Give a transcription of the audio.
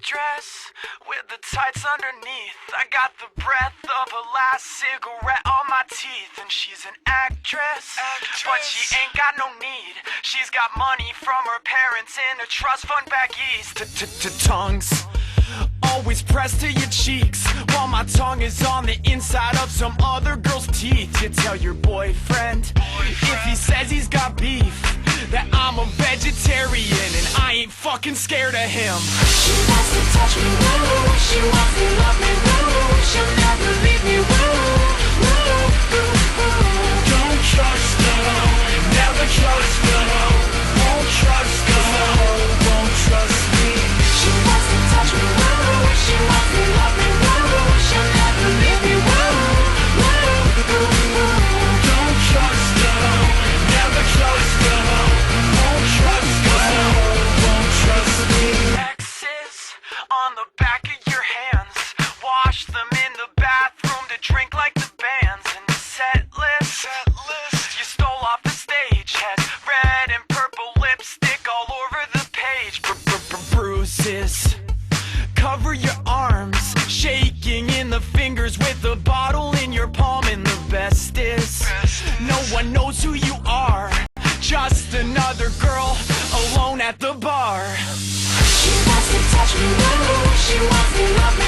dress with the tights underneath. I got the breath of a last cigarette on my teeth. And she's an actress, but she ain't got no need. She's got money from her parents in a trust fund back east. Tongues always pressed to your cheeks, while my tongue is on the inside of some other girl's teeth. You tell your boyfriend, if he says he's got beef, that I'm a vegetarian and I ain't fucking scared of him. She wants to touch me, woo. She wants to love me, woo. She'll never leave me, woo. Don't trust her, never trust her. Won't trust her, won't trust me. She wants to touch me, woo. She wants to love me, woo. She'll never leave me, woo. Don't trust her, never trust her. Won't trust her, won't trust me. X's on the back of your hands, wash them in the bathroom to drink like the bands. And the set list you stole off the stage had red and purple lipstick all over the page. Bruises cover your arms, shaking in the fingers with the bottle in your palm. And the best is, no one knows who you are, just another girl alone at the bar. She wants to touch me, woo. She wants to love me.